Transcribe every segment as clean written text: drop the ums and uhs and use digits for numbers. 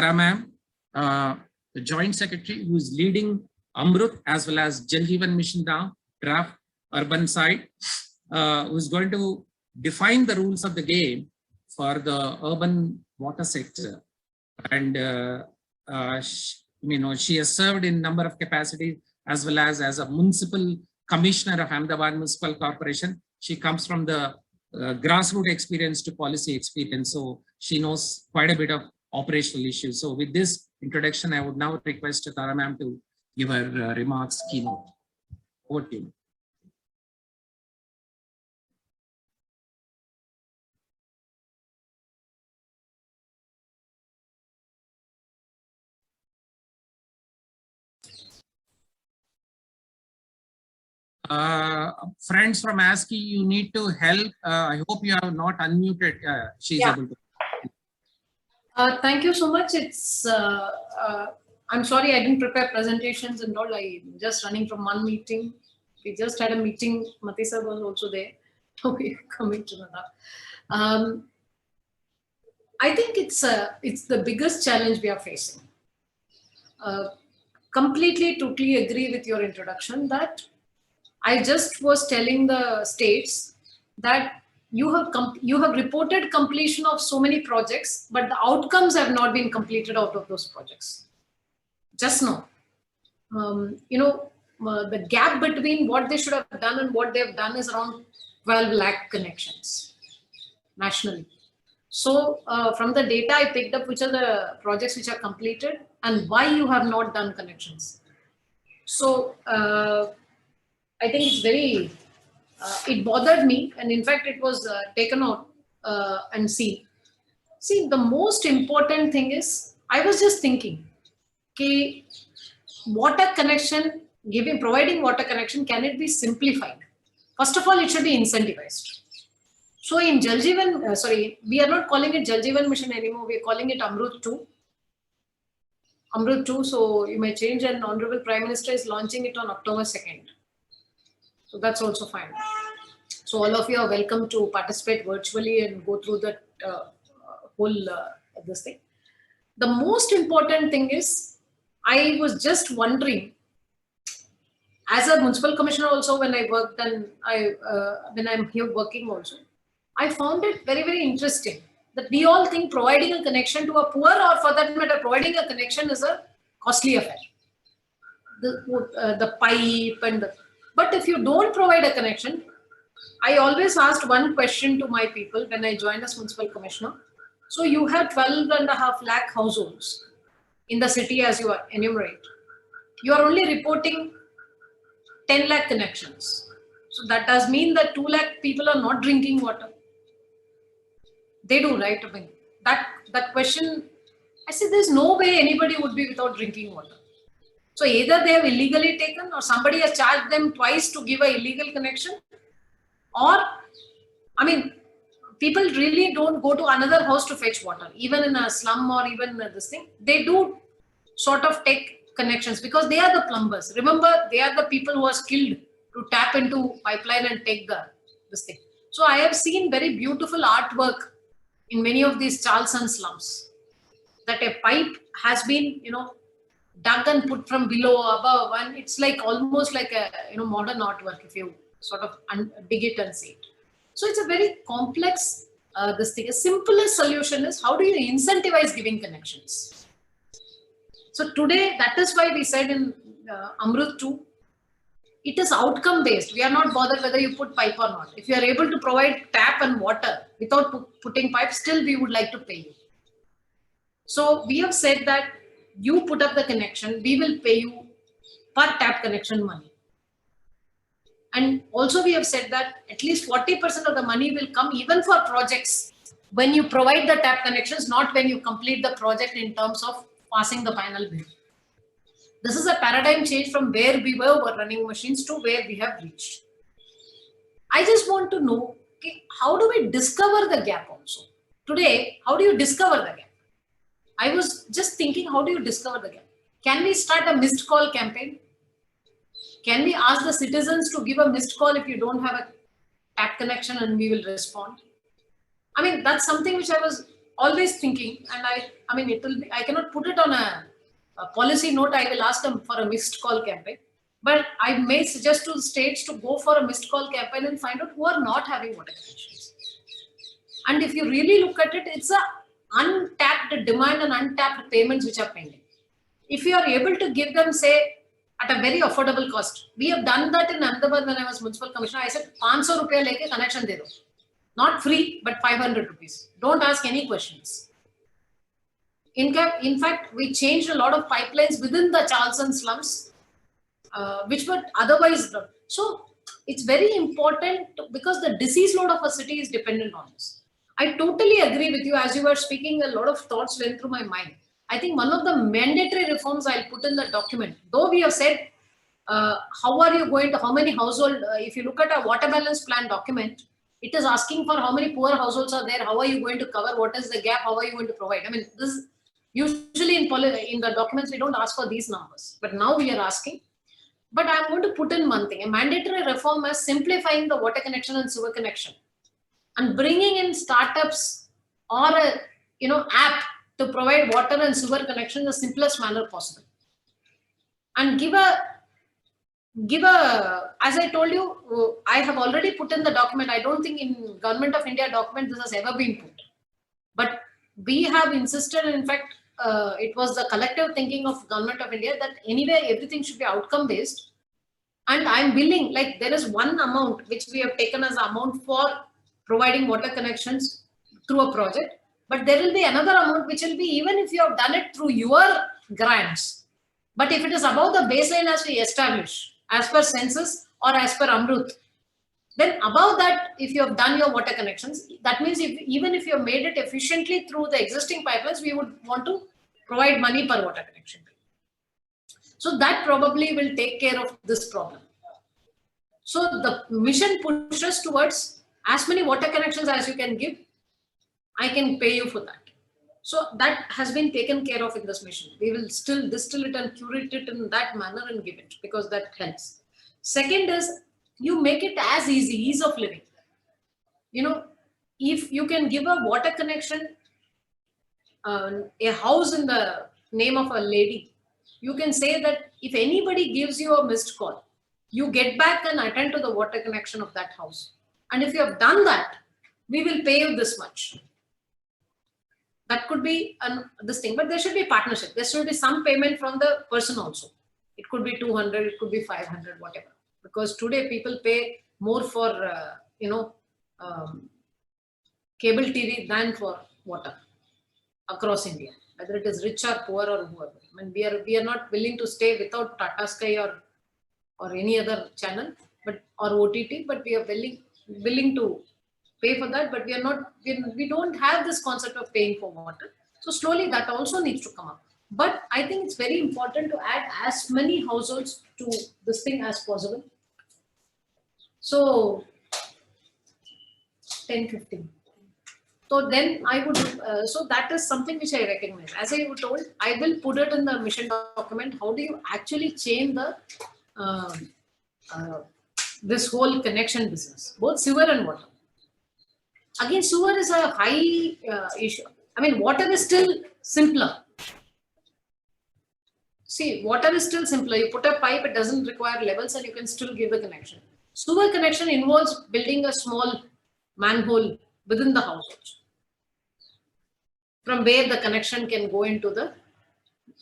Tara ma'am, the Joint Secretary who is leading Amrut as well as Jal Jeevan Mission now, draft urban side, who is going to define the rules of the game for the urban water sector. And she has served in number of capacities as well as a municipal commissioner of Ahmedabad Municipal Corporation. She comes from the grassroots experience to policy experience, so she knows quite a bit of operational issues. So with this introduction, I would now request Tara ma'am to give her remarks keynote. Over to you. Friends from ASCII, you need to help. I hope you are not unmuted. She's able to. Thank you so much. It's I'm sorry I didn't prepare presentations and all. I'm just running from one meeting. We just had a meeting. Mati sir was also there. So we're coming to another. I think it's the biggest challenge we are facing. Completely, totally agree with your introduction that I just was telling the states that you have reported completion of so many projects, but the outcomes have not been completed out of those projects. Just now, the gap between what they should have done and what they have done is around 12 lakh connections nationally. So from the data I picked up, which are the projects which are completed and why you have not done connections. So I think it's very, it bothered me, and in fact it was taken out and seen. See, the most important thing is, I was just thinking, okay, water connection, providing water connection, can it be simplified? First of all, it should be incentivized. So in Jal Jeevan, we are not calling it Jal Jeevan Mission anymore, we are calling it Amrut 2. Amrut 2, so you may change, and Honorable Prime Minister is launching it on October 2nd. So that's also fine. So all of you are welcome to participate virtually and go through that whole this thing. The most important thing is, I was just wondering, as a municipal commissioner also, when I worked and when I'm here working also, I found it very, very interesting that we all think providing a connection to a poor, or for that matter, providing a connection is a costly affair. The pipe and the, but if you don't provide a connection, I always asked one question to my people when I joined as municipal commissioner. So you have 12.5 lakh households in the city as you enumerate. You are only reporting 10 lakh connections. So that does mean that 2 lakh people are not drinking water. They do, right? I mean, that question, I said, there's no way anybody would be without drinking water. So either they have illegally taken, or somebody has charged them twice to give an illegal connection, or, I mean, people really don't go to another house to fetch water, even in a slum or even this thing. They do sort of take connections because they are the plumbers. Remember, they are the people who are skilled to tap into pipeline and take this thing. So I have seen very beautiful artwork in many of these Charleston slums, that a pipe has been, dug and put from below, above, and it's like almost like a modern artwork if you sort of dig it and see it. So it's a very complex this thing. A simplest solution is, how do you incentivize giving connections? So today, that is why we said in Amrut 2, it is outcome based. We are not bothered whether you put pipe or not. If you are able to provide tap and water without putting pipe, still we would like to pay you. So we have said that you put up the connection, we will pay you per tap connection money. And also we have said that at least 40% of the money will come even for projects when you provide the tap connections, not when you complete the project in terms of passing the final bill. This is a paradigm change from where we were running machines to where we have reached. I just want to know, okay, how do we discover the gap also? Today, how do you discover the gap? I was just thinking, how do you discover the gap? Can we start a missed call campaign? Can we ask the citizens to give a missed call if you don't have a tap connection, and we will respond? I mean, that's something which I was always thinking, and I mean, it will be, I cannot put it on a policy note. I will ask them for a missed call campaign, but I may suggest to states to go for a missed call campaign and find out who are not having water connections. And if you really look at it, it's a untapped demand and untapped payments which are pending. If you are able to give them, say, at a very affordable cost, we have done that in Ahmedabad when I was municipal commissioner. I said, 500 rupees leke connection de do. Not free, but 500 rupees. Don't ask any questions. In fact, we changed a lot of pipelines within the Charleston slums, which were otherwise done. So it's very important because the disease load of a city is dependent on this. I totally agree with you. As you were speaking, a lot of thoughts went through my mind. I think one of the mandatory reforms I'll put in the document, though we have said, how are you going to, how many household, if you look at a water balance plan document, it is asking for how many poor households are there, how are you going to cover, what is the gap, how are you going to provide. I mean, this is usually in the documents, we don't ask for these numbers, but now we are asking. But I'm going to put in one thing, a mandatory reform as simplifying the water connection and sewer connection and bringing in startups or a app to provide water and sewer connection in the simplest manner possible. And give a, as I told you, I have already put in the document. I don't think in Government of India document this has ever been put. But we have insisted, in fact, it was the collective thinking of Government of India that anyway, everything should be outcome based. And I'm willing, like there is one amount which we have taken as amount for providing water connections through a project. But there will be another amount which will be even if you have done it through your grants. But if it is above the baseline as we establish, as per census or as per Amrut, then above that, if you have done your water connections, that means even if you have made it efficiently through the existing pipelines, we would want to provide money per water connection. So that probably will take care of this problem. So the mission pushes towards as many water connections as you can give, I can pay you for that. So that has been taken care of in this mission. We will still distill it and curate it in that manner and give it because that helps. Second is you make it as easy, ease of living. If you can give a water connection, a house in the name of a lady, you can say that if anybody gives you a missed call, you get back and attend to the water connection of that house. And if you have done that, we will pay you this much. That could be this thing, but there should be partnership. There should be some payment from the person also. It could be 200, it could be 500, whatever. Because today people pay more for, cable TV than for water across India, whether it is rich or poor or whoever. I mean, we are not willing to stay without Tata Sky or any other channel, or OTT, but we are willing to pay for that, but we don't have this concept of paying for water. So slowly that also needs to come up. But I think it's very important to add as many households to this thing as possible. So 10, 15. So then I would, so that is something which I recognize. As I told, I will put it in the mission document. How do you actually change the this whole connection business, both sewer and water? Again, sewer is a high issue. I mean, water is still simpler. See, water is still simpler. You put a pipe, it doesn't require levels and you can still give the connection. Sewer connection involves building a small manhole within the household from where the connection can go into the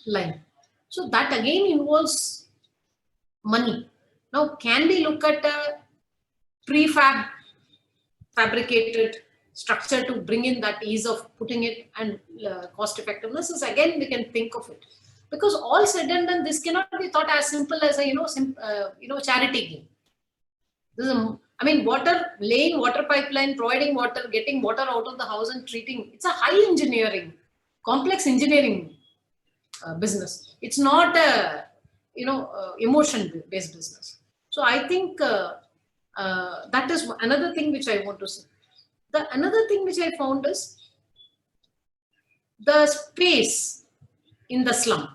line. So that again involves money. Now, can we look at a fabricated structure to bring in that ease of putting it and cost effectiveness? Is again we can think of it, because all said and done, this cannot be thought as simple as a charity game. This is I mean, laying water pipeline, providing water, getting water out of the house and treating. It's a high engineering, complex engineering business. It's not a emotion-based business. So I think that is another thing which I want to say. Another thing which I found is the space in the slum.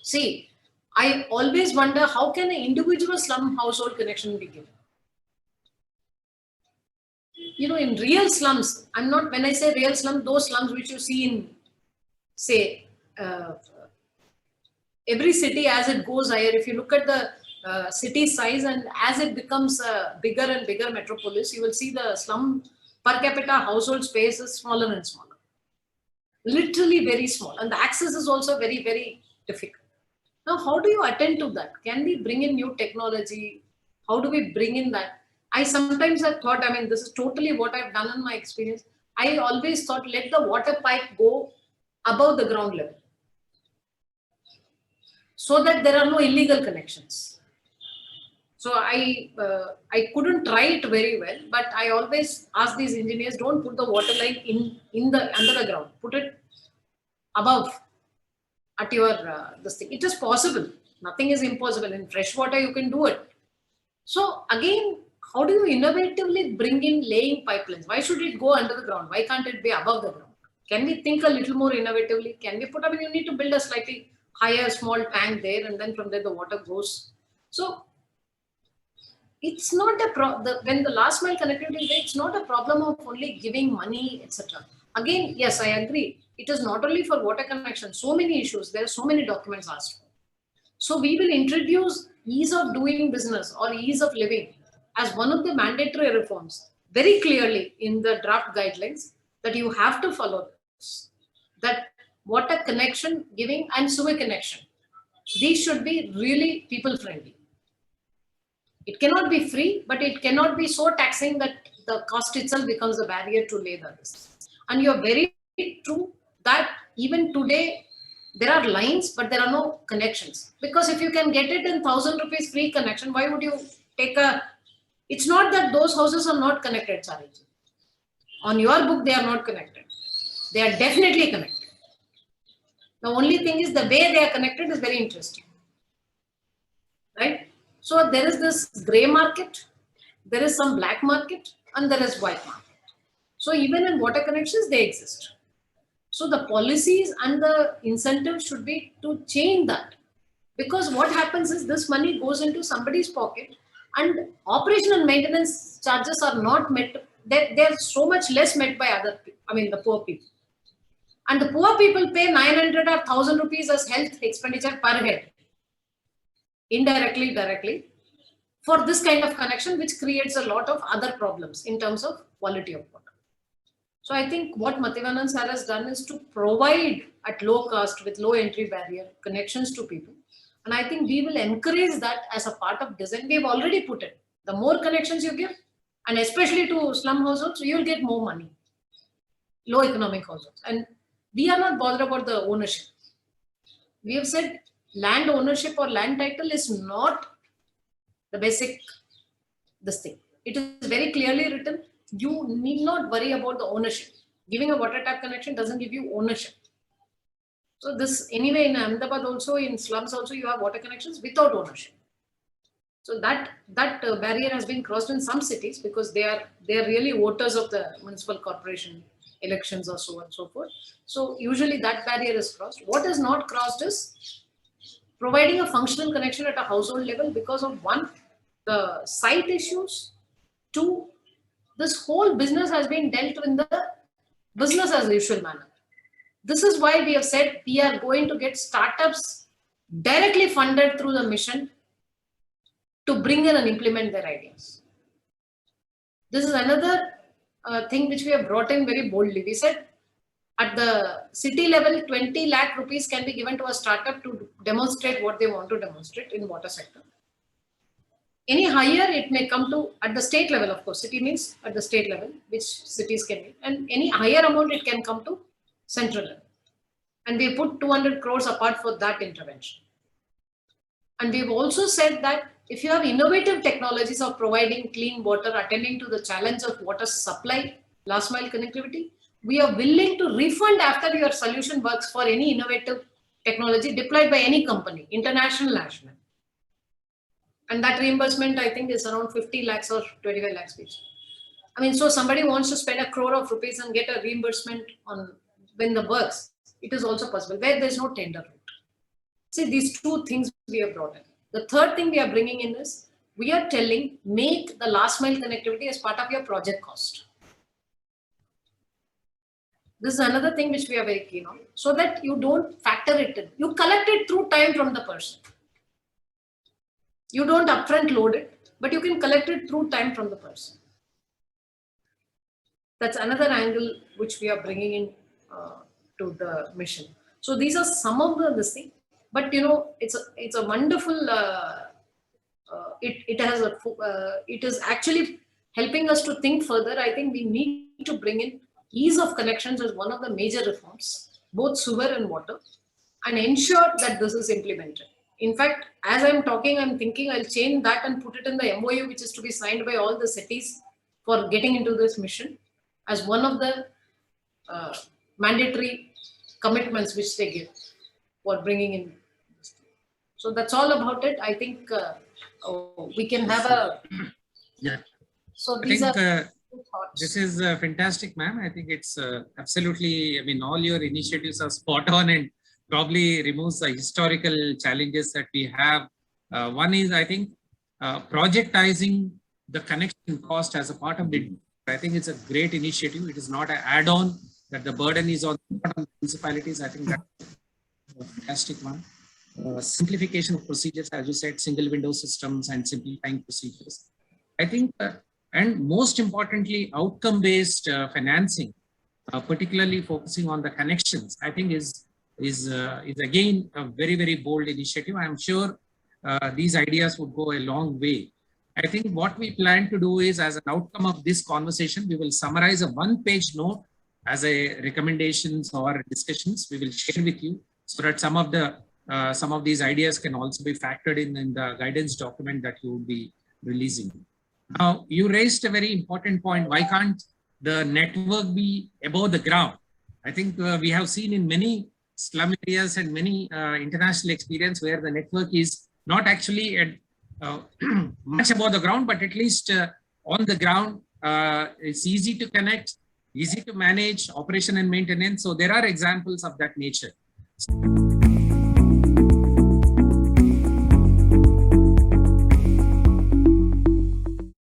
See, I always wonder how can an individual slum household connection be given? in real slums, when I say real slums, those slums which you see in, say, every city as it goes higher, if you look at the city size and as it becomes a bigger and bigger metropolis, you will see the slum per capita household space is smaller and smaller. Literally very small. And the access is also very, very difficult. Now, how do you attend to that? Can we bring in new technology? How do we bring in that? I sometimes have thought, this is totally what I've done in my experience. I always thought, let the water pipe go above the ground level, so that there are no illegal connections. So I couldn't try it very well, but I always ask these engineers, don't put the water line under the ground. Put it above at your this thing. It is possible. Nothing is impossible. In fresh water, you can do it. So again, how do you innovatively bring in laying pipelines? Why should it go under the ground? Why can't it be above the ground? Can we think a little more innovatively? Can we put, you need to build a slightly higher small tank there, and then from there the water goes. So it's not when the last mile connectivity is there, it's not a problem of only giving money, etc. Again, yes, I agree. It is not only for water connection. So many issues. There are so many documents asked for. So we will introduce ease of doing business or ease of living as one of the mandatory reforms very clearly in the draft guidelines, that you have to follow this. That water connection giving and sewer connection, these should be really people friendly. It cannot be free, but it cannot be so taxing that the cost itself becomes a barrier to lay this. And you're very true that even today there are lines, but there are no connections. Because if you can get it in 1,000 rupees free connection, why would you take it's not that those houses are not connected, Sariji. On your book, they are not connected. They are definitely connected. The only thing is the way they are connected is very interesting. Right? So there is this gray market, there is some black market, and there is white market. So even in water connections, they exist. So the policies and the incentives should be to change that. Because what happens is this money goes into somebody's pocket, and operation and maintenance charges are not met. They're so much less met by other people, the poor people. And the poor people pay 900 or 1,000 rupees as health expenditure per head, indirectly, directly, for this kind of connection, which creates a lot of other problems in terms of quality of water. So I think what Mathivanan sir has done is to provide at low cost with low entry barrier connections to people. And I think we will encourage that as a part of design. We've already put it. The more connections you give, and especially to slum households, you'll get more money. Low economic households. And we are not bothered about the ownership. We have said land ownership or land title is not the basic this thing. It is very clearly written. You need not worry about the ownership. Giving a water tap connection doesn't give you ownership. So this, anyway, in Ahmedabad also, in slums also, you have water connections without ownership. So that barrier has been crossed in some cities because they are really voters of the municipal corporation elections or so on and so forth. So usually that barrier is crossed. What is not crossed is providing a functional connection at a household level because of one, the site issues. Two, this whole business has been dealt in the business as usual manner. This is why we have said we are going to get startups directly funded through the mission to bring in and implement their ideas. This is another thing which we have brought in very boldly. We said at the city level, 20 lakh rupees can be given to a startup to demonstrate what they want to demonstrate in water sector. Any higher, it may come to at the state level, of course. City means at the state level, which cities can be. And any higher amount, it can come to central level. And we put 200 crores apart for that intervention. And we've also said that if you have innovative technologies of providing clean water, attending to the challenge of water supply, last mile connectivity, we are willing to refund after your solution works for any innovative technology deployed by any company, international, national. And that reimbursement, I think, is around 50 lakhs or 25 lakhs each. So somebody wants to spend 1 crore of rupees and get a reimbursement on when the works, it is also possible, where there's no tender route. See, these two things we have brought in. The third thing we are bringing in is, we are telling, make the last mile connectivity as part of your project cost. This is another thing which we are very keen on, so that you don't factor it in. You collect it through time from the person. You don't upfront load it, but you can collect it through time from the person. That's another angle which we are bringing in to the mission. So these are some of this thing, but it's a wonderful. It is actually helping us to think further. I think we need to bring in ease of connections as one of the major reforms, both sewer and water, and ensure that this is implemented. In fact, as I'm talking, I'm thinking I'll change that and put it in the MOU, which is to be signed by all the cities for getting into this mission as one of the mandatory commitments which they give for bringing in. So that's all about it. I think we can have a. Yeah. So I these think are thoughts. this is fantastic, ma'am. I think it's absolutely, I mean, all your initiatives are spot on and probably removes the historical challenges that we have. One is, I think, projectizing the connection cost as a part of it. I think it's a great initiative. It is not an add-on that the burden is on municipalities. I think that's a fantastic one. Simplification of procedures, as you said, single window systems and simplifying procedures. I think, and most importantly, outcome-based financing, particularly focusing on the connections, I think is again a very, very bold initiative. I'm sure these ideas would go a long way. I think what we plan to do is, as an outcome of this conversation, we will summarize a one-page note as a recommendations or discussions we will share with you, so that some of these ideas can also be factored in the guidance document that you will be releasing. Now, you raised a very important point. Why can't the network be above the ground? I think we have seen in many slum areas and many international experience where the network is not actually at, much above the ground, but at least on the ground, it's easy to connect, easy to manage operation and maintenance. So there are examples of that nature.